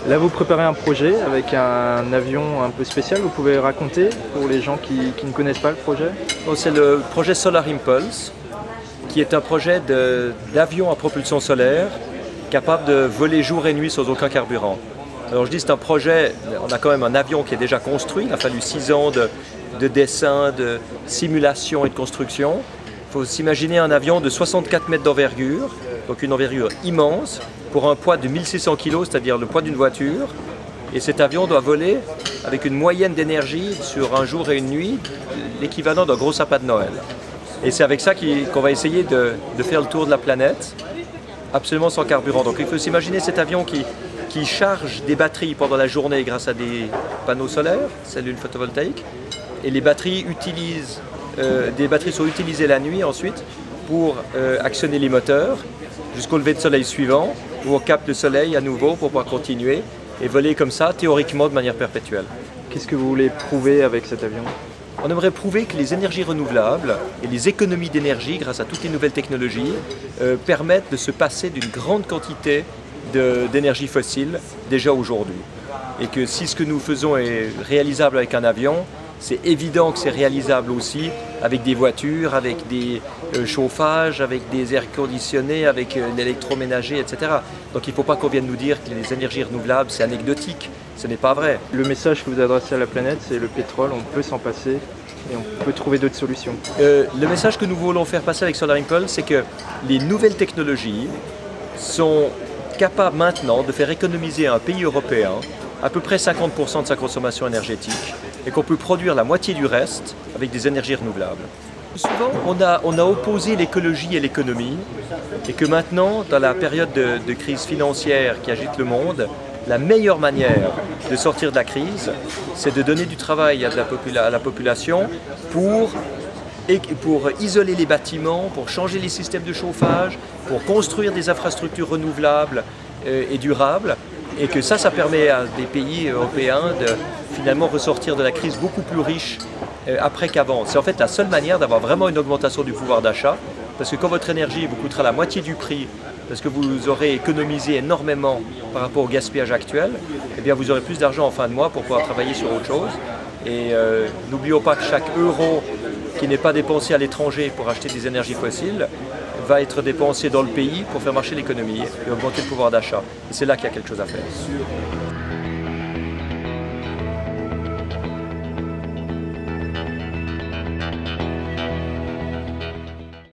Là, vous préparez un projet avec un avion un peu spécial. Vous pouvez raconter pour les gens qui ne connaissent pas le projet? C'est le projet Solar Impulse, qui est un projet d'avion à propulsion solaire capable de voler jour et nuit sans aucun carburant. Alors je dis c'est un projet, on a quand même un avion qui est déjà construit, il a fallu 6 ans de dessin, de simulation et de construction. Il faut s'imaginer un avion de 64 mètres d'envergure, donc une envergure immense, pour un poids de 1600 kg, c'est-à-dire le poids d'une voiture. Et cet avion doit voler avec une moyenne d'énergie sur un jour et une nuit, l'équivalent d'un gros sapin de Noël. Et c'est avec ça qu'on va essayer de faire le tour de la planète, absolument sans carburant. Donc il faut s'imaginer cet avion qui charge des batteries pendant la journée grâce à des panneaux solaires, cellules photovoltaïques, et les batteries sont utilisées la nuit ensuite pour actionner les moteurs jusqu'au lever de soleil suivant, où on capte le soleil à nouveau pour pouvoir continuer et voler comme ça, théoriquement de manière perpétuelle. Qu'est-ce que vous voulez prouver avec cet avion? On aimerait prouver que les énergies renouvelables et les économies d'énergie grâce à toutes les nouvelles technologies permettent de se passer d'une grande quantité d'énergie fossile déjà aujourd'hui. Et que si ce que nous faisons est réalisable avec un avion, c'est évident que c'est réalisable aussi avec des voitures, avec des chauffages, avec des airs conditionnés, avec l'électroménager, etc. Donc il ne faut pas qu'on vienne nous dire que les énergies renouvelables c'est anecdotique, ce n'est pas vrai. Le message que vous adressez à la planète, c'est le pétrole, on peut s'en passer et on peut trouver d'autres solutions. Le message que nous voulons faire passer avec Solar Impulse, c'est que les nouvelles technologies sont capables maintenant de faire économiser à un pays européen à peu près 50% de sa consommation énergétique et qu'on peut produire la moitié du reste avec des énergies renouvelables. Souvent, on a opposé l'écologie et l'économie et que maintenant, dans la période de crise financière qui agite le monde, la meilleure manière de sortir de la crise, c'est de donner du travail à la population pour isoler les bâtiments, pour changer les systèmes de chauffage, pour construire des infrastructures renouvelables et durables. Et que ça permet à des pays européens de finalement ressortir de la crise beaucoup plus riches après qu'avant. C'est en fait la seule manière d'avoir vraiment une augmentation du pouvoir d'achat, parce que quand votre énergie vous coûtera la moitié du prix, parce que vous aurez économisé énormément par rapport au gaspillage actuel, eh bien vous aurez plus d'argent en fin de mois pour pouvoir travailler sur autre chose. Et n'oublions pas que chaque euro qui n'est pas dépensé à l'étranger pour acheter des énergies fossiles va être dépensé dans le pays pour faire marcher l'économie et augmenter le pouvoir d'achat. Et c'est là qu'il y a quelque chose à faire.